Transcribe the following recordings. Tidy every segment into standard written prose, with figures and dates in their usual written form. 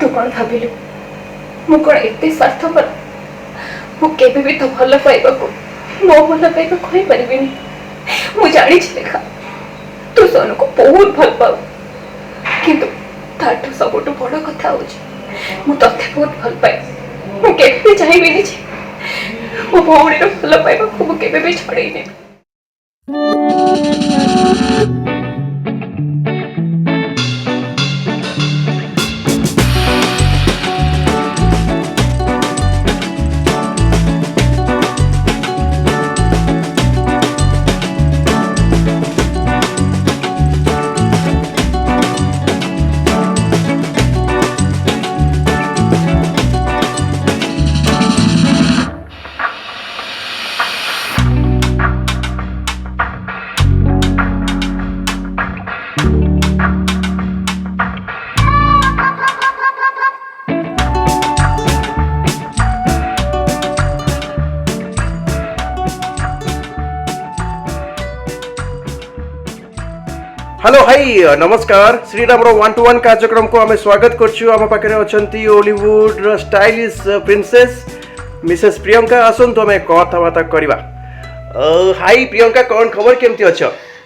तू कौन भाविलु मु कौन एते स्वार्थपर मुझे भी तो भल पाइबा को मो भल पाइबा कोई परिबिनी मु जानी छी लेखा तू सोनू को बहुत भल पाऊ किंतु ताठू सबटू बड़ कथा होची मु तते बहुत भल पाए मु केबे भी चाहिबिनी छी मो भौणी रो भल पाइबा को मु केबे भी छड़ेई नै हेलो हाई नमस्कार श्रीराम 1-to-1 कार्यक्रम को आम स्वागत करछु आम पाखे अच्छी Hollywood stylish princess Mrs Priyanka आसतु आम कथबार्ता करवा। हाई प्रियंका कौन खबर केमती अच्छ?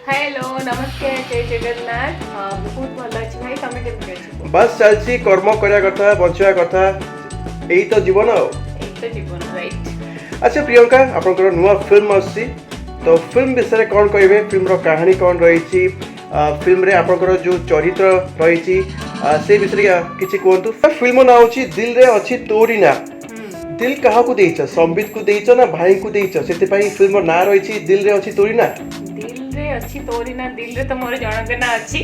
हेलो नमस्कार जय जगन्नाथ बहुत भल अछि भाई तमे केमती अछि? बस चलती कर्म करिया कथा बंचवा कथा यही तो जीवन राइट। अच्छा प्रियंका आपनकर नुआ फिल्म आसी तो फिल्म विषय कौन कहबे फिल्म रो कहानी कौन रही फिल्म रे आपनकर जो चरित्र रही से विषय किछि कहतु। फिल्म ना होची दिल रे अछि तोरी ना दिल कहा को देइछ संबित को देइछ ना भाई को देइछ सेते पई फिल्म ना रही दिल रे अछि तोरी ना दिल रे अछि तोरी ना दिल रे तो मोर जनक ना अछि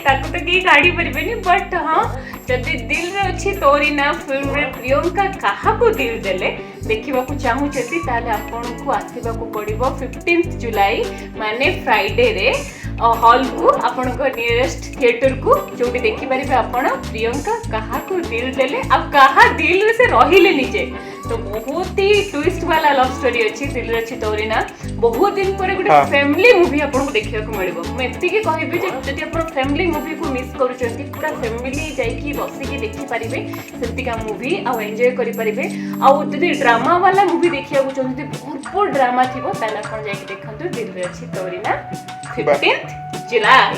ताको तो की गाड़ी परिबेनी बट हां जदि दिल रे अछि तोरी ना फिल्म रे प्रियंका कहा को दिल देले देखिबा को चाहू छथि ताले आपन को आसीबा को पड़िबो 15 जुलाई माने फ्राइडे रे हॉल को आपन को नियरेस्ट थिएटर को जोटी देखि परिबे आपन प्रियंका कहा को दिल देले अब कहा दिल रे से रहिले निजे तो बहुत ही ट्विस्ट वाला लव स्टोरी अछि दिल रे अछि तोरी ना बहुत दिन पर गुटे फैमिली मूवी आपन को देखिया को मिलबो म एति के कहबे जे जदि आपन फैमिली मूवी को मिस करू छथि पूरा फैमिली जाई की बसी के देखि परिबे सेति का मूवी आ एन्जॉय करि परिबे आ जदि ड्रामा वाला मूवी देखिया को चाहते भरपूर ड्रामा थिबो ताला आपण जाई के देखंतु दिल रे अछि तोरी ना 15 जुलाई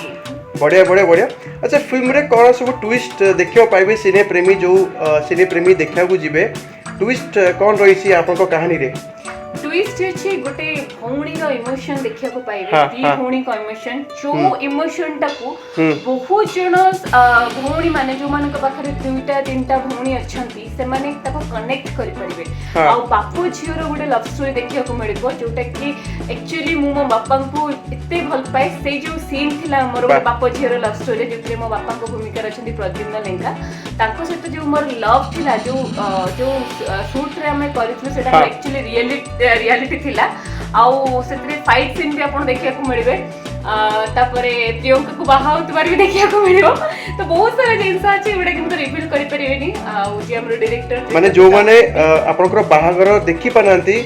बढ़िया बढ़िया बढ़िया। अच्छा फिल्म रे कौन सब ट्विस्ट देखियो पाइबे सिने प्रेमी जो सिने प्रेमी देखा को जिबे ट्विस्ट कौन रही आपन कहानी रे? ट्विस्ट अछि गोटे भौणी रो इमोशन देखिया को पाइबे दी भौणी को इमोशन जो इमोशन टाको बहुत जण भौणी माने जो मान के पाखरे दुईटा तीनटा भौणी अछंती से माने ताको कनेक्ट करि परिबे आ बापू झियो रो गोटे लव स्टोरी देखिया को मिलबो जोटा कि एक्चुअली मो बापा को इत्ते भल पाए से जो सीन थिला मोर बापू झियो रो लव स्टोरी जोते मो बापा को भूमिका रछंती प्रद्युम्न लेंगा ताको सहित जो मोर लव थिला जो जो शूट रे हमें करिथु सेटा एक्चुअली रियलिटी थिला आउ सेतरे फाइट सीन भी आपण देखिया को मिलबे तापरे प्रियंका को बाहा होतबार भी देखिया को मिलिबो तो बहुत सारा जिंस अछि एबडा किंतु रिवील करि परिबेनी आउ जे हमर डायरेक्टर माने जो माने आपनकर बाहागर देखि पानांती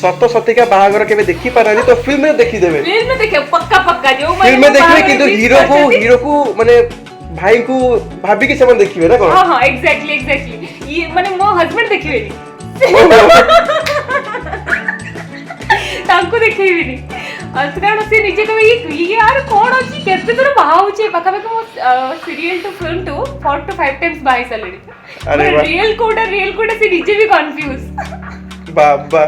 सत सतिका बाहागर केबे देखि पानांती तो फिल्म में देखि देबे फिल्म में देखे पक्का पक्का जो माने फिल्म में देखबे किंतु हीरो को माने भाई को भाभी के समान देखिबे ना कोन? हां एग्जैक्टली ये माने मो हस्बैंड देखिबेनी तांको देखिबेनी कारण से निजे कबे ये यार कौन अछि केते तोर बाहाउ छै पक्का पक्का मो serial to film to 4 to 5 times बाई सलेडी अरे रियल कोड से निजे भी कंफ्यूज बाबा।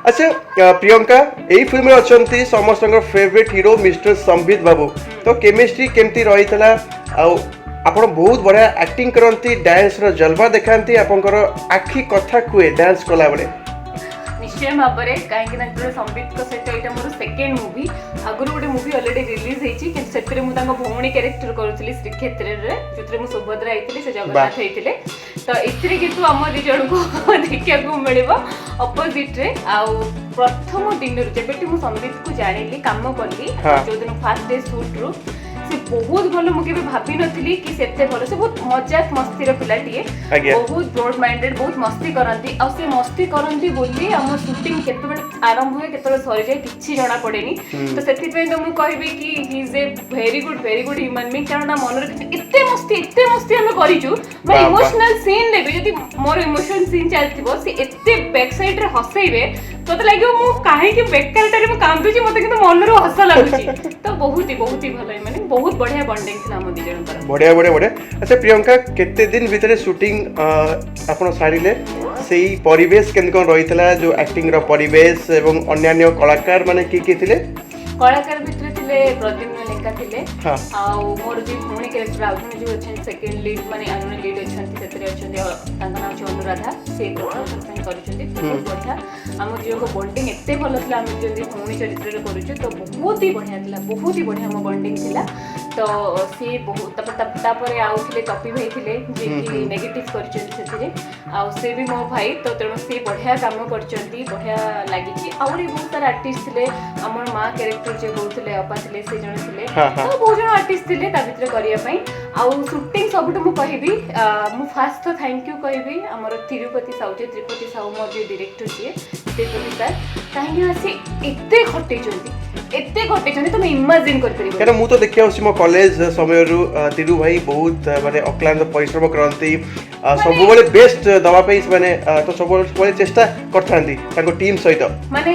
अच्छा प्रियंका एई फिल्म रे अछंती समस्तंगर फेवरेट हीरो मिस्टर संबित बाबू तो केमिस्ट्री केमती रहितला आ आपण बहुत बढ़िया एक्टिंग करंती डांस रो जलवा देखांती आपनकर आखी कथा कुए डांस कला बडे निश्चय भाबरे काहेकि ना संबित को सहित एटा मोर सेकंड मूवी आगुर गोटे मूवी ऑलरेडी रिलीज हेची कि सेतरे मु तांको भौणी कैरेक्टर करथली श्री क्षेत्र रे जतरे मु सुभद्रा आइतले से जगन्नाथ हेतिले तो इतरे किंतु हम दि जण को देखिया को मिलबो अपोजिट रे आ प्रथम दिन रे जेबेटी मु संबित को जानिली काम करली जो दिन फर्स्ट डे शूट रो से बहुत भल मुझे भाभी नथली कि सेते भल से बहुत मजाक मस्तीर पिलाटिए बहुत ब्रॉड माइंडेड बहुत मस्ती करती आ से मस्ती करती बोली आम शूटिंग केतबेले आरंभ हुए केतबेले सरी जाए किछि जଣା पड़ेनी तो सेति पे तो मु कहबी कि he is a very good human being कारण मन रे इत्ते मस्ती हम करिजु मैं इमोशनल सीन ले भी यदि मोर इमोशन सीन चलतिबो से इत्ते बैक साइड रे हसैबे तो लगे मु काहे कि बेकारटारे मु कांदुची मते किंतु मन रो हस लागुची तो बहुत ही भलो माने बहुत बढ़िया बॉन्डिंग थिला हम दिजन पर बढ़िया अच्छा प्रियंका केते दिन भीतर शूटिंग आपण सारिले सेही परिवेश केन कोन रहितला जो एक्टिंग रो परिवेश एवं अन्य कलाकार माने की थिले कलाकार भितर थिले प्रद्युम्न लेखा थिले आ मोर जे भूणी कैरेक्टर आउथने जो अछन सेकंड लीड माने अन्य लीड अछन सेतरे अछन तांका नाम छ अनुराधा से प्रोडक्शन करिसथि बहुत बढ़िया हम जियो को बॉन्डिंग एते भलो थिला हम जदी भूणी चरित्र रे करूछु तो बहुत ही बढ़िया हम बॉन्डिंग थिला तो से बहुत तापर आउथले टॉपी भाई थिले जे कि नेगेटिव करिसथि सेतरे आ से भी मो भाई तो तेणु से बढ़िया काम करचंती बढ़िया लागिची आउरी बहुत सारा आर्टिस्ट थिले हमर मां कैरेक्टर जे होतले अपा थिले से जण थिले तो बहुत जण आर्टिस्ट थिले ता भितर करिया पई आ शूटिंग सबटु मु कहबी मु फास्ट तो थैंक यू कहबी हमर त्रिपति साहू मोर जे डायरेक्टर जे त्रिपति सर काहे से एते खटे तुम इमेजिन कर परिबो कारण मु तो देखिया होसी मो कॉलेज समय रु तिरु भाई बहुत माने अक्लांत परिश्रम करंती सब बेले बेस्ट दवा पे माने तो सब बेले चेष्टा करथांती ताको टीम सहित माने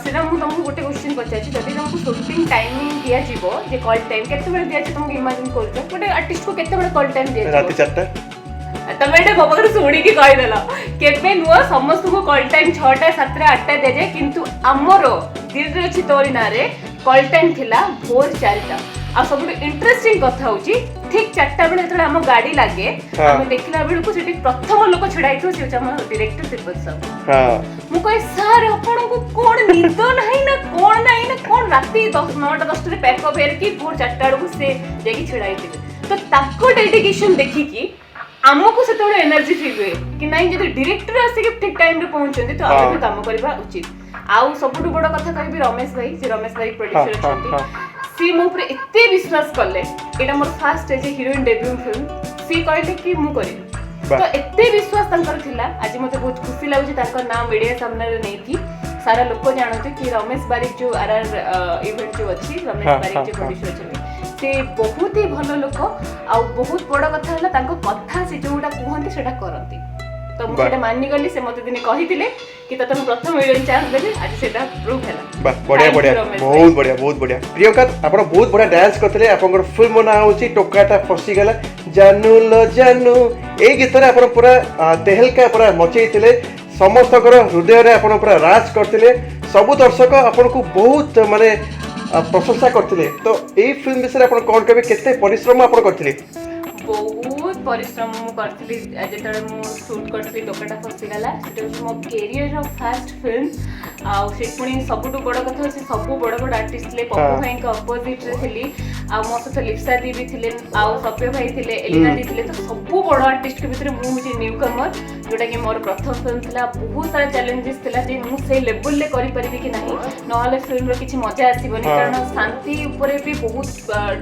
सेरा मु तुमको गोटे क्वेश्चन पचाछि जदि तुमको शूटिंग टाइमिंग दिया जीवो जे कॉल टाइम केते बेले दिया तुमको इमेजिन करछो गोटे आर्टिस्ट को केते बेले कॉल टाइम दिया रात 4टा तमे एटा बाबा सुनी की कहि देला केबे नुआ समस्त को कॉल टाइम 6टा 7टा 8टा दे जाय किंतु हमरो दिल रे अछि तोरी ना रे कॉल टाइम थिला भोर 4टा आ सब इंटरेस्टिंग कथा होची ठीक 4टा बेले जतले हम गाड़ी लागे हम देखला बेल को सेठी प्रथम लोक छडाई थो से हम डायरेक्टर तिब्बत साहब हां मु कहि सर आपण को कोन निद नाही ना कोन राती 9टा 10टा रे पैक भेर की भोर 4टा को से जेकी छडाई थी तो ताको डेडिकेशन देखि की आमको से एनर्जी फील हुए कि नहीं जब डायरेक्टर आसिक ठीक टाइम रे पहुंचते तो आम भी काम करबा उचित आउ सबुठ बड़ कथा कहबी रमेश भाई प्रोड्यूसर अछंती सी मो ऊपर एते विश्वास करले एटा मोर first as heroine debut film सी कहले कि मु करी तो एते विश्वास तंकर थिला आज मते बहुत खुशी लागु तांकर नाम मीडिया सामने रे नै थी सारा लोक जानते कि रमेश बारिक जो आरआर इवेंट जो अछि रमेश बारिक जो प्रोड्यूसर अछंती से बहुत ही भलो लोक आ बहुत बड़ कथा हला तांको कथा से जोटा कहंती सेटा करंती तो मु सेटा मानि गली से मते दिने कहितिले कि तते मु प्रथम हीरोइन चांस देबे आज सेटा प्रूफ हला बा बढ़िया बहुत बढ़िया प्रियंका आपण बहुत बढ़िया डांस करथले आपनकर फिल्म ना होची टोकाटा फसी गला जानू ए गीत रे आपण पूरा तेहलका पूरा मचैतिले समस्तकर हृदय रे आपण पूरा राज करथिले सब दर्शक आपण को बहुत माने प्रशंसा करथिले तो ए फिल्म विषय आपण कोन कहबे केते परिश्रम आपण करथिले बहुत परिश्रम मु करथिली जेतले मु शूट करथिली टोकाटा फसी गला सेटा मो कैरियर रो फर्स्ट फिल्म आ से पुनी सबटु बड़ कथा से सब बड़ आर्टिस्ट ले पप्पू भाई के अपोजिट रे थिली आ मो सहित लिप्सा दी भी थिले आ सप्य भाई थिले एलिना दी थिले तो सब बड़ आर्टिस्ट के भीतर मु जे न्यू कमर जोटा कि मोर प्रथम फिल्म थिला बहुत सारा चैलेंजेस थिला जे मु से लेवल ले करि परिबी कि नाही नहले फिल्म रो किछि मजा आसीबनी कारण शांति ऊपर भी बहुत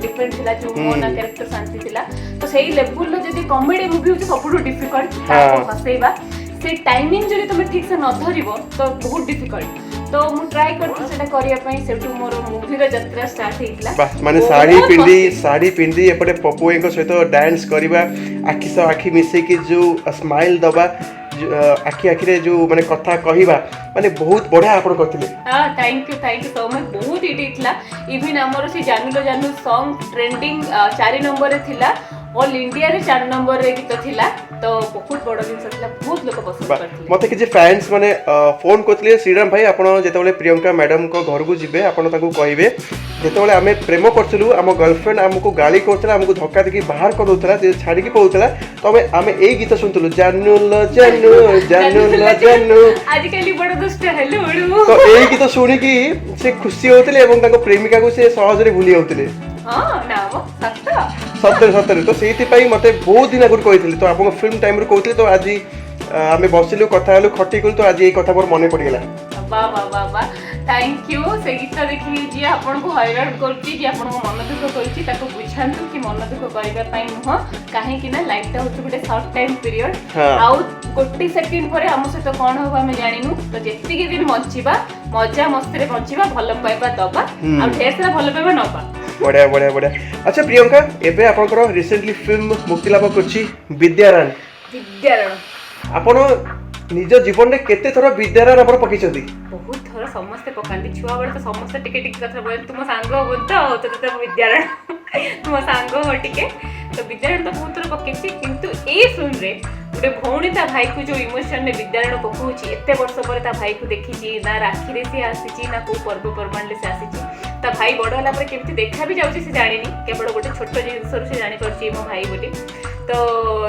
डिफरेंट थिला जो मोना कैरेक्टर शांति थिला तो सेही लेवल जदी कॉमेडी मूवी होची सबुठु डिफिकल्ट ताको हसेबा से टाइमिंग जदी तुम ठीक से न धरिबो तो बहुत डिफिकल्ट तो मु ट्राई करथि सेटा करिया पई सेटु मोर मूवी रो यात्रा स्टार्ट हेतला माने साड़ी पिंदी एपटे पपुए को सहित डांस करबा आखि से आखि मिसे की जो स्माइल दबा आखि आखि रे जो माने कथा कहिबा माने बहुत बढ़िया आपण करथिले हां थैंक यू सो मच बहुत हिट हितला इवन हमर से जानू सॉन्ग ट्रेंडिंग 4 नंबर रे थिला ऑल इंडिया रे 4 नंबर रे गीत थिला तो बहुत बड़ दिन सतला बहुत लोग पसंद करथिले मते कि जे फैंस माने फोन करथिले श्रीराम भाई आपण जेतेबेले प्रियंका मैडम को घर को जिबे आपण ताकू कहिबे जेतेबेले हमें प्रेम करथिलु हम गर्लफ्रेंड हमको गाली करथला हमको धक्का देके बाहर कर दोथला जे छाडी के पउथला तो हमें एई गीत सुनथलु जानू आज कली बड़ दुष्ट हेलो तो एई गीत सुनी की से खुशी होतले एवं ताको प्रेमिका को से सहज रे भूली होतले हां नाम सत्तर तो सेति पई मते बहुत दिन आगु कहितली तो आपन फिल्म टाइम रे कहतली तो आज हमें बसिलु कथा हलु खटी कलु तो आज ए कथा पर मने पड़ी गेला वाह थैंक यू से गीत देखि जे आपन को हैरान करची जे आपन को मन दुख करची ताको बुझांतु कि मन दुख करबा पई नुह काहे कि ना लाइफ ता होत गुटे शॉर्ट टाइम पीरियड आउ गोटी सेकंड परे हम से तो कोन होबा हम जानिनु तो जेति के दिन बंचिबा मजा मस्ती रे बंचिबा भलो पाइबा दबा आ ढेर सारा भलो पाइबा नबा बढ़िया बढ़िया बढ़िया अच्छा प्रियंका एबे आपनकर रिसेंटली फिल्म मुक्ति लाभ करची विद्यारण आपण निज जीवन में केते थर विद्यारण आपण पकिछथि बहुत थर समस्त पकांती छुआ बड़ तो समस्त टिके टिके कथा बोल तुम सांग हो तो तो विद्यारण तुम सांग हो टिके तो विद्यारण तो बहुत थर पकेछि किंतु ए फिल्म रे गोटे भौणी ता भाई को जो इमोशन ने विद्यारण पकाउछि एते वर्ष पर ता भाई को देखिछि ना राखी रे से आसीछि ना को पर्व परमान ले से आसीछि ता भाई बड़ होला पर केमति देखा भी जाउछि से जानिनी केवल गोटे छोट जिंस से जानि परछि मो भाई बोली तो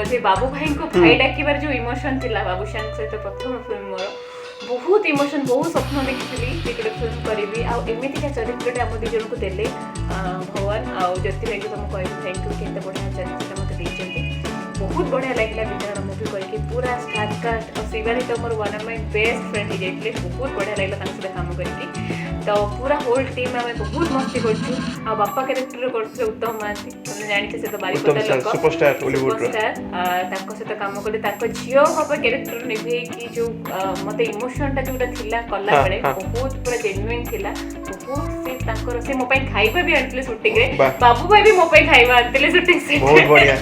जे बाबू भाई को भाई डाकिबार जो इमोशन थिला बाबूशान से तो प्रथम फिल्म मोर बहुत इमोशन बहुत स्वप्न देखिली जे गोटे फिल्म करबी आ एमिति का चरित्रटे हम दी जन को देले भगवान आ ज्योति भाई को तुम कहि थैंक यू केते बढ़िया चरित्र मते देछन्ती बहुत बढ़िया लागला विद्यारण मूवी करके पूरा स्टार्ट कास्ट और शिवानी तो मोर one of my best friend ही जेतले बहुत बढ़िया लागला तांस से काम करके तो पूरा होल टीम में बहुत मस्ती करछु आ बापा कैरेक्टर करथले उत्तम महांती तुमने जानि से तो बारीपदा लोक सुपरस्टार हॉलीवुड रो ताको से तो काम करले ताको जियो हबा कैरेक्टर निभे की जो मते इमोशन ता जोटा थिला कला बेले बहुत पूरा जेन्युइन थिला बहुत से ताकर से मो पई खाइबा भी आंतले शूटिंग रे बाबू भाई भी मो पई खाइबा आंतले शूटिंग से बहुत बढ़िया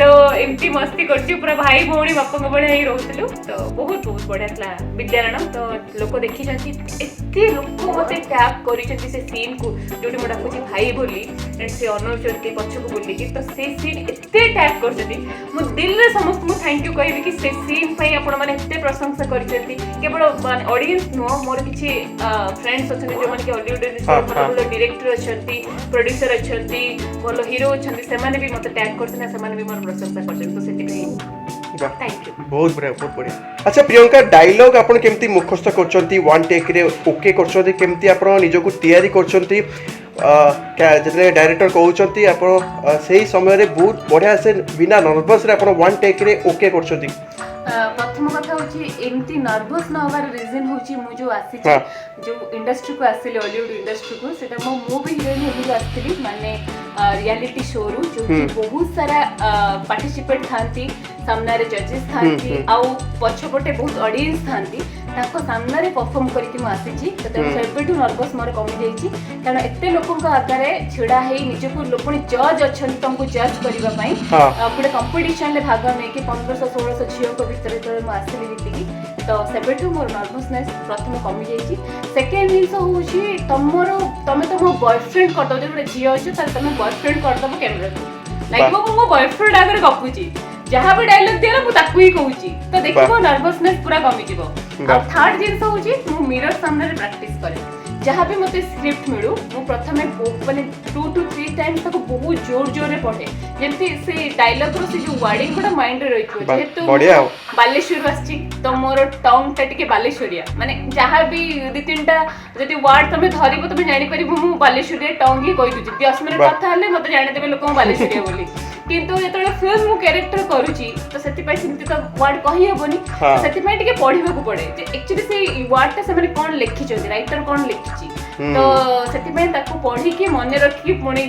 तो एमती मस्ती करछु पूरा भाई भौणी बापा को बड़े ही रहतलु तो बहुत बढ़िया थला विद्यारण तो लोक देखि जंती एते लोक मते टैप करिसेंती से सीन को जोटी मोडा कुछि भाई बोली एंड से ऑनर चोटी पछ को बोली की तो से सीन एते टैप करसेंती मो दिल रे समस्त मो थैंक यू कहबी कि से सीन पई आपण माने एते प्रशंसा करिसेंती केवल ऑडियंस नो मोर किछि फ्रेंड्स अछन जो माने कि हॉलीवुड रे डायरेक्टर अछंती प्रोड्यूसर अछंती बोलो हीरो अछंती से माने भी मते टैग करछन से माने भी मोर प्रशंसा करछन तो सेति थैंक यू बहुत बढ़िया अच्छा प्रियंका डायलॉग आपण केमती मुखस्त करछंती वन टेक रे ओके करछंती केमती आपण निज को तैयारी करछंती जतले डायरेक्टर कहउछंती आपण सही समय रे बहुत बढ़िया से बिना नर्वस रे आपण वन टेक रे ओके करछंती प्रथम कथा होची एमती नर्वस न होबार रीजन होची मु जो आसी जो इंडस्ट्री को आसिले हॉलीवुड इंडस्ट्री को सेटा मो मूवी हीरोइन होबी आस्तिली माने रियलिटी शो रु जो बहुत सारा पार्टिसिपेट थांती सामने रे जजेस थांती आ पछपटे बहुत ऑडियंस थांती ताको सामने रे परफॉर्म करके मु आसी छी तो सेबेटू नर्वस मोर कमी जाई छी कारण एते लोकन का आकारे छिड़ा हेई निजे को लोपणी जज अछन तुमको जज करबा पई पुरे कंपटीशन ले भाग में कि 1500 1600 छियो को भीतर तो मु आसिली हिटिकी तो सेबेटू मोर नर्वसनेस प्रथम कमी जाई छी सेकंड दिन सो होची तमे तो मो बॉयफ्रेंड कर दो जे झियो अछि त तमे बॉयफ्रेंड कर दबो कैमरा लाइक मो बॉयफ्रेंड आगर गपुची जहाँ भी डायलॉग दिया मु ताकू ही कहूची तो देखिबो नर्वसनेस पूरा कमी जिवो आ थर्ड जिंस होची मु मिरर सामने प्रैक्टिस करे जहाँ भी मते स्क्रिप्ट मिलू मु प्रथमे माने 2 to 3 टाइम तक बहुत जोर जोर रे पढे जेंति से डायलॉग रो से जो वर्डिंग कोडा माइंड रे रहितो जेतु बालेश्वर वासची तो मोर टंग टा टिके बालेश्वरिया माने जहाँ भी दि तीनटा जति वर्ड तमे धरिबो तमे जानि परिबो मु बालेश्वरिया टंग ही कहि दुची 10 मिनिट कथा हले मते जानि देबे लोक बालेश्वरिया बोली किंतु जेतले फिल्म मु कैरेक्टर करूची तो सेति पई सिमति तो वर्ड कहि हेबोनी तो सेति पई टिके पढिबा को पड़े जे एक्चुअली से वर्ड ता से कोन लिखि छथि राइटर कोन लिखिची तो सेति पई ताको पढी के मन रखी पुणी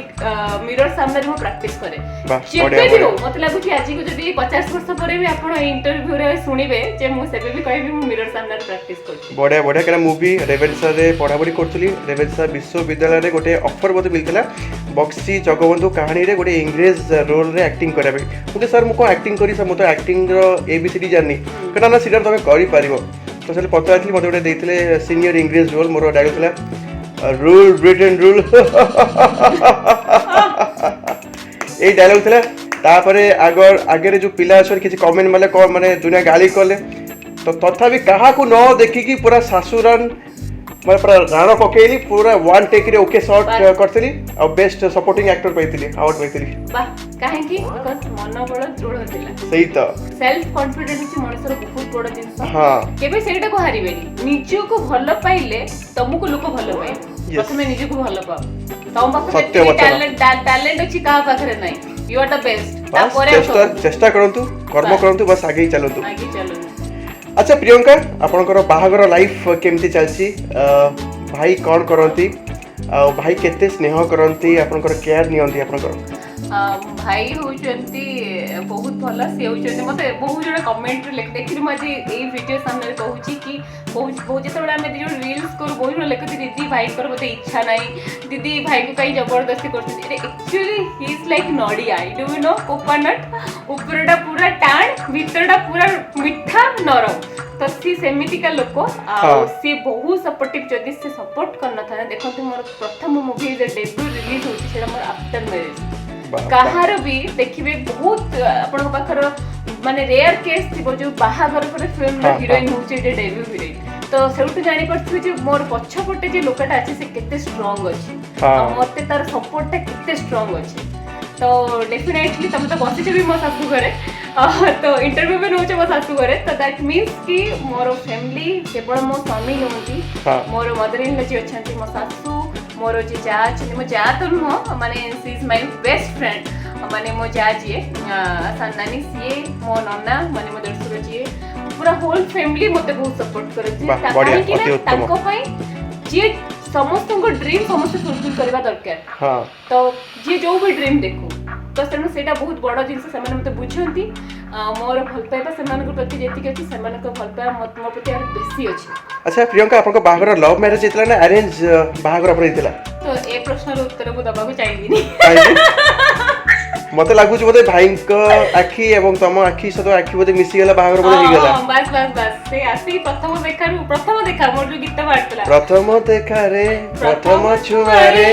मिरर सामने मु प्रैक्टिस करे जेबे भी हो मते लागु कि आज को जदी 50 वर्ष परे भी आपण इंटरव्यू रे सुनिबे जे मु सेबे भी कहबी मु मिरर सामने प्रैक्टिस करछी बढ़िया बढ़िया केना मूवी रेवेन्सा रे पढाबडी करथली रेवेन्सा विश्वविद्यालय रे गोटे ऑफर मते मिलथिला बक्सी जगबंधु कहानी रे गोटे इंग्रेज रोल रे एक्टिंग कराबे मुके सर मुको एक्टिंग करी सर मते एक्टिंग रो एबीसीडी जानि केना ना सिडर तमे करि पारिबो तो से पताथली मते गोटे देथिले सीनियर इंग्रेज रोल मोर डायलॉग थिला रूल ब्रिटेन रूल ए डायलॉग थिला तापरे आगे जो पिला अछन किछि कमेंट माले को माने दुनिया गाली करले तो तथापि कहा को न देखि कि पूरा सासुरन मैं पूरा राणा पकेली पूरा वन टेक रे ओके शॉट करथली और बेस्ट सपोर्टिंग एक्टर पाइथली अवार्ड पाइथली वाह काहे कि बिकॉज़ मनोबल दृढ़ थिला सही तो सेल्फ कॉन्फिडेंस छि मनुष्यर बहुत बड़ जिंस हां केबे सेटा को हारिबेनी निजो को भलो पाइले तुमको लोक भलो पाए प्रथमे निजो को भलो पाओ तम पाखरे टैलेंट अछि का पाखरे नै यू आर द बेस्ट तापरे चेष्टा करंतु कर्म करंतु बस आगे ही चलंतु आगे चलंतु अच्छा प्रियंका आपनकर बाहागर लाइफ केमती चलसी भाई कौन करती भाई केते स्नेह करती आपनकर केयर नियंती आपनकर भाई होचंती बहुत भल सी होचंती मते बहुत जण कमेंट रे लिख देखि म जे ए वीडियो सामने कहूची कि बहुत जेतबेला आमे जो रील्स करू बहुत जण लिखती दीदी भाई कर मते इच्छा नाही दीदी भाई को कहीं जबरदस्ती करती अरे actually he is like Noddy I do you know coconut ऊपरटा पूरा टाण भीतरटा पूरा मिठा नरम तो सी सेमिति का लोक सी बहुत सपोर्टिव जदि से सपोर्ट करना था देखो मोर प्रथम मूवी जे डेब्यू रिलीज होची सेटा मोर आफ्टर मैरिज कहार भी देखिए बहुत आपण पाखर माने रेयर केस थी जो बाहागर पर फिल्म रो हीरोइन होचे जे डेब्यू हीरोइन तो सेउटु जानि परथि जे मोर पछपटे जे लोकटा अछि से केते स्ट्रांग अछि मते तार सपोर्ट ता केते स्ट्रांग अछि तो डेफिनेटली तुम तो बसी भी मो सासू घरे तो इंटरव्यू भी नौचे मो सासू घरे तो दैट मीन्स कि मोर फैमिली केवल मो स्वामी नुहंती मोर मदर इन लॉ जी अछंती मो सासू मोर जी जा अछि मो जा तो नुह माने सी इज माय बेस्ट फ्रेंड माने मो जा जी सन्नानी सीए मो नन्ना माने मो देशुर जी पूरा होल फैमिली मते बहुत सपोर्ट करथि ताकि कि ताको पई जे समस्त को ड्रीम समस्त फुलफिल करबा दरकार हां तो जे जो भी ड्रीम देखो तो सेनो सेटा बहुत बड़ जिंस से माने मते बुझंती मोर भल पाइबा सेमान को प्रति जेति के सेमान को भल पाइबा मो प्रति यार बेसी अछि अच्छा प्रियंका आपन को बाहागर लव मैरिज इतला ना अरेंज बाहागर अपन इतला तो ए प्रश्न रो उत्तर को दबा को चाहिए मते लागुच बोले भाई को आखी एवं तम आखी सतो आखी बोले मिसी गेला बाहागर बोले ही गेला बस बस बस से आसी प्रथम देखा मोर जो गीत बाटला प्रथम छुआ रे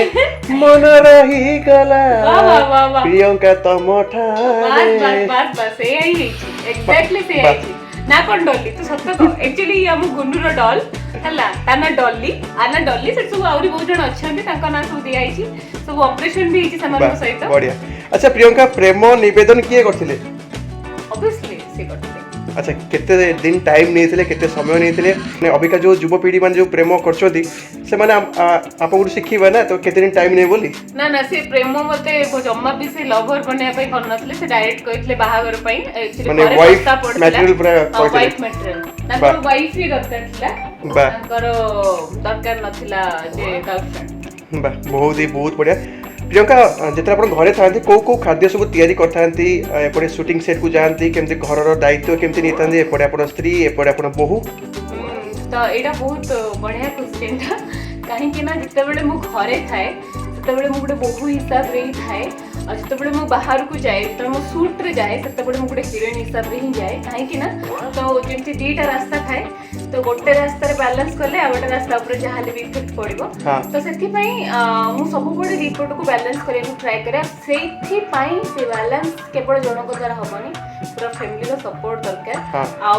मन रही गला वाह प्रियंका तम ठारे बस बस बस ए ही एग्जैक्टली से आई ना कोन डॉली तू सत्य कह एक्चुअली हम गुन्नूर डॉल हला ताना डॉली आना डॉली से सब आउरी बहुत जण अछंती ताका ना सब दिया आइची सब ऑपरेशन भी हिची समान सहित बढ़िया अच्छा प्रियंका प्रेम निवेदन किए करथिले ऑब्वियसली से करथिले अच्छा केते दिन टाइम नेथिले केते समय नेथिले ने अबिका जो युवा पीढ़ी मान जो प्रेम करछोदी से माने आपको सिखिबा ना तो केते दिन टाइम नै बोली ना ना से प्रेम मते जम्मा भी से लवर बने पई करनथले से डायरेक्ट कहितले बाहागर पई एक्चुअली माने वाइफ मटेरियल पूरा वाइफ मटेरियल ना वाइफ ही दरकार थिला कर दरकार नथिला जे गर्लफ्रेंड बा बहुत बढ़िया प्रियंका जेतरा अपन घरे थांती को खाद्य सब तैयारी करथांती एपड़े शूटिंग सेट को जानती केमते घरर दायित्व केमते नितांती एपड़े अपन स्त्री एपड़े अपन बहू तो एटा बहुत बढ़िया क्वेश्चन था काहे कि ना जिते बेले मु घरे थाए सेते बेले मु गुटे बहू हिसाब रे थाए और जिते बेले मु बाहर को जाए तो मु शूट रे जाए सेते बेले मु गुटे हीरोइन हिसाब रे ही जाए काहे कि ना तो जेमति दीटा रास्ता थाए तो गोटे रास्ता रे बैलेंस करले आ गोटे रास्ता ऊपर जहाले भी इफेक्ट पड़िबो तो सेथि पई मु सब बडे रिपोर्ट को बैलेंस करे को ट्राई करे सेथि पई से बैलेंस केवल जनक द्वारा होबनी पूरा फैमिली रो सपोर्ट दरकार आ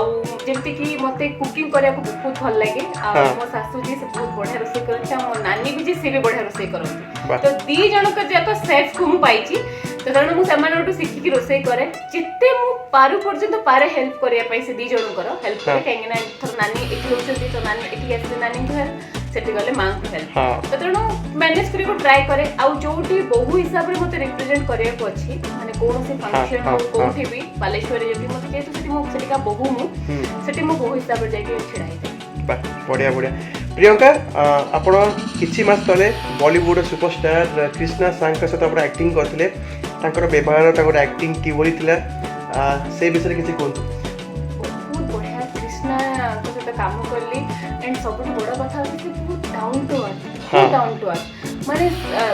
जेमति कि मते कुकिंग करे को बहुत भल लागे आ मो सासू जी से बहुत बढ़िया रोसे करछा मो नानी भी जी से भी बढ़िया रोसे करछी तो दी जनक जाक सेफ को मु पाइची तो कारण मु समानटू सिखि की रोसे करे जिते मु पारु पर्यंत पारे हेल्प करिया पई से दी जनकर हेल्प करे काहे ना थर नानी एठी होछती तो नानी एठी आसे नानी को हेल्प सेठी गले मां को हेल्प तो तणो मैनेज करी को ट्राई करे आ जोटी बहु हिसाब रे मते रिप्रेजेंट करिया को अछि माने कोन से फंक्शन हो कोठी भी बालेश्वर जेटी मते जेतु सेठी मो सेठी का बहु मु सेठी मो बहु हिसाब रे जाके छिड़ाई बा बढ़िया प्रियंका आपण किछि मास तले बॉलीवुड सुपरस्टार कृष्णा सांग सहित आपण एक्टिंग करथिले तांकर व्यवहार तांकर एक्टिंग की बोली थिला से विषय किछि कोन बहुत बढ़िया कृष्णा को सहित काम करली एंड सब बड़ कथा कि बहुत डाउन टू अर्थ माने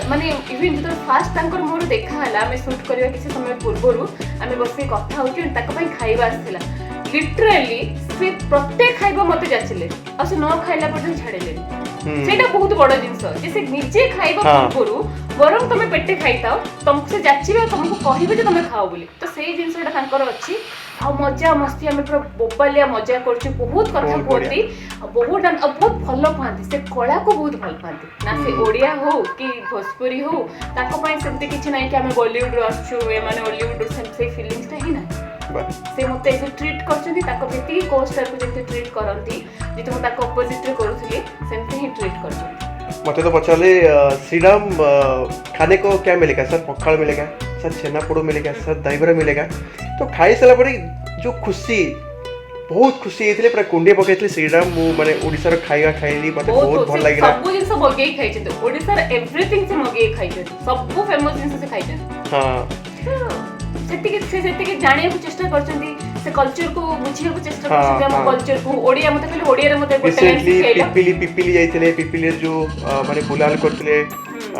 माने इवन जो फास्ट तांकर मोर देखा हला हमें शूट करबा किछि समय पूर्वरु हमें बसे कथा होची ताक पई खाइबा आस्थिला लिटरली से प्रत्येक खाइबा मते जाचिले आ से न खाइला पर छाड़ेले सेटा बहुत बड़ जिंस जे से निजे खाइबा पूर्वरु बरम तमे पेटे खाइताओ तुमको से जाचिबा तुमको कहिबे जे तमे खाओ बोली तो सेही जिंसटा तांकर अछि आ मजा मस्ती हमें पूरा बोपालिया मजा करछु बहुत कथा कहती बहुत भल पाती से कला को बहुत भल पाती ना से ओडिया हो कि भोजपुरी हो ताको पई सेमते किछ नै कि हमें बॉलीवुड रो आछू ए माने हॉलीवुड रो से फीलिंग्स ता ही ना से मते ऐसे ट्रीट करछथि ताको बेटी कोस्टर को जेते ट्रीट करंती जे तुम ताको अपोजिट रे करूथली सेमते ही ट्रीट करछथि मते तो पचाले श्रीराम खाने को क्या मिलेगा सर पखाल मिलेगा सर छेना पोड़ो मिलेगा सर दही बड़ा मिलेगा तो खाई सारा पर जो खुशी बहुत खुशी होते पूरा कुंडे पकई श्रीराम मु माने ओडिसा खाଇବା खाइली मते बहुत भल लागिला सब जिंस मगे खाइ छै ओडिसा एवरीथिंग से मगे खाइ छै सब फेमस जिंस से खाइ छै हां सेतिके जाने को चेष्टा करछन्ती से कल्चर को बुझिया को चेष्टा करछन्ती हम कल्चर को ओडिया मते कहले ओडिया रे मते गोटे लाइन सिखेइला पिपिली जाइतले पिपिली जो माने बुलाल करतले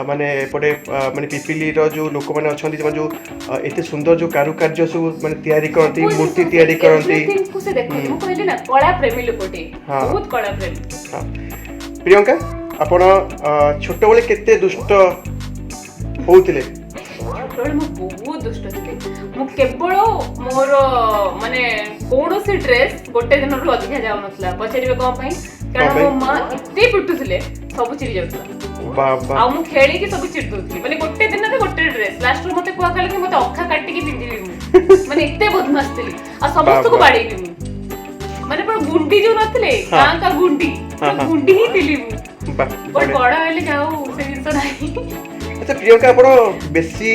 माने पटे माने पिपिली रो जो लोक माने अछन्ती जो एते सुंदर जो कारुकार्य सब माने तयारी करती मूर्ति तयारी करती को से देखो मु कहली ना कला प्रेमी लोकटे बहुत कला प्रेमी हां प्रियंका आपण छोट बेले केते दुष्ट होउतले मु बहुत दुष्ट थी मु केवल मोर माने कोनोसी ड्रेस गोटे दिन रु अधिक जाउ नथला पछरिबे कोन पई कारण मो मां एते पिटुथले सब चिरी जाउतला बाबा आ मु खेली कि सब चिर दोथली माने गोटे दिन रे गोटे ड्रेस लास्ट रो मते कोआ कहले कि मते अखा काटी के पिंदिली मु माने एते बदमाश थली आ समस्त को बाडीली मु माने पर गुंडी जो नथले गां का गुंडी गुंडी ही दिली मु पर बड़ा हेले जाऊ से दिन तो नाही अच्छा प्रियंका आपण बेसी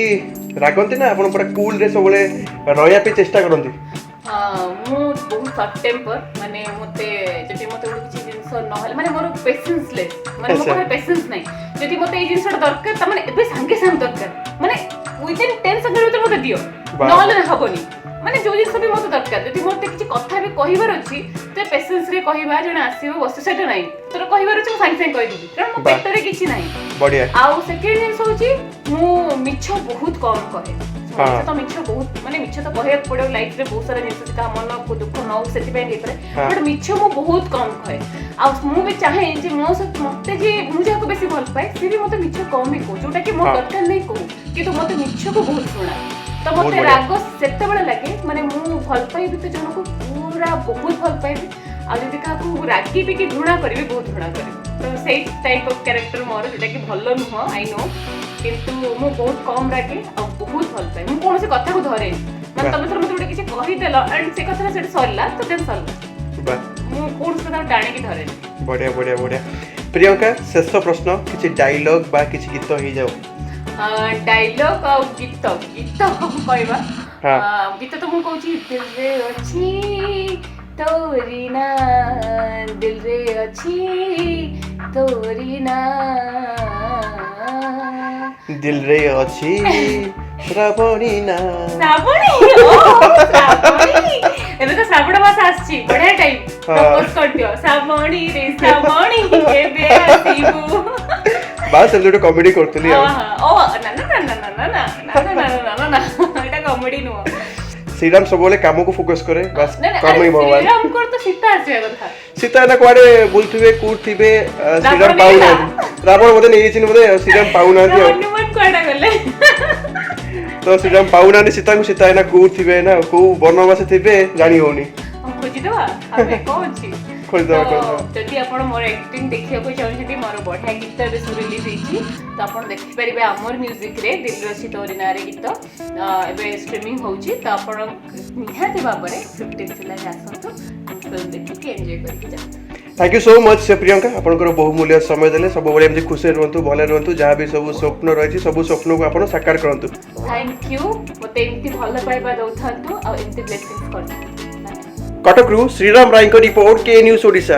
रागंती ना आपण पूरा कूल रे सबले रहया पे चेष्टा करंती मु बहुत शॉर्ट टेम्पर माने मते जति मते किछि जिंस नहले माने मोर पेशेंस लेस माने मोर पेशेंस नै जति मते ए जिंसटा दरकार त माने एबे संगे संग दरकार माने विद इन 10 सेकंड भीतर मते दियो नहले हबनी माने जो जिंस भी मते दरकार जति मोर किछि कथा भी कहिबार अछि ते पेशेंस रे कहिबा जण आसीबो बस सेटा नै तोर कहिबार अछि संगे संगे कहि दिबी कारण मो पेटरे किछि नै बढ़िया आउ सेकेंड जिंस होछि मु मिछ बहुत कम कहे तो मिछ बहुत माने मिछ तो कहे पड़ो लाइफ रे बहुत सारा जिंस का मन को दुख न सेति पे नै पर बट मिछ मु बहुत कम कहे आ मु भी चाहे जे मो से मते जे मु जाको बेसी भल पाए से भी मते मिछ कम ही को जोटा कि मो दरकार नै को कि तो मते मिछ को बहुत सुना तो मते राग सेते बडा लागे माने मु भल पाई भी तो जन को पूरा बहुत भल पाई आ जदि का को रागी भी कि घृणा करबी बहुत घृणा करबी तो सेही टाइप ऑफ कैरेक्टर मोर जेटा कि भलो नुह आई नो किंतु मु बहुत कम रागे आ बहुत भल पाए मु कोन से कथा को धरे मतलब तमे थोर मते किछि कहि देला एंड से कथा से सरला तो देन सरला मु कोन से कथा टाणी की धरे बढ़िया बढ़िया बढ़िया प्रियंका शेष प्रश्न किछि डायलॉग बा किछि गीत ही जाओ डायलॉग आ गीत गीत हम कहबा गीत तो मु कहूची दिल रे अछि तोरी ना दिल रे अछि तोरी ना दिल रे अछि श्रावणी ना श्रावणी ओ श्रावणी एबे तो श्रावण मास आछि बढ़िया टाइम प्रपोज कर दियो श्रावणी रे श्रावणी एबे आसीबू बास एलुटो कॉमेडी करतली ओ ना ना ना ना ना ना ना ना ना ना एटा कॉमेडी नो श्रीराम सबले काम को फोकस करे बस कर्म ही भगवान श्रीराम को तो सीता आसे कथा सीता ना कुआडे बुलथिबे कूदथिबे श्रीराम पाउना रावण मते नै छिन मते श्रीराम पाउना दियो हनुमान कोडा गले तो श्रीराम पाउना ने सीता को सीता ना कूदथिबे ना को वनवास थिबे जानि होनी हम खोजि देबा आबे कोन छी खोजि देबा जदि आपण मोर एक्टिंग देखिया को चाहछथि मोर बढ़िया गीत बे सुर रिलीज हेछि तो आपण देखि परिबे हमर म्यूजिक रे दिल रछि तोरी नारे गीत एबे स्ट्रीमिंग होछि तो आपण निहाती बाबरे 15 जुलाई आसंतु फिल्म देखि के एन्जॉय करके जा thank you so much Priyanka आपनकर बहुमूल्य समय देले सब बळे एमजे खुशी रहंतु भले रहंतु जहां भी सब स्वप्न रहिछि सब स्वप्न को आपण साकार करंतु थैंक यू मते एंती भल पाइबा दउथांतु आ एंती ब्लेसिंग्स करथांतु कटक रु श्रीराम राय को रिपोर्ट के न्यूज़ ओडिशा।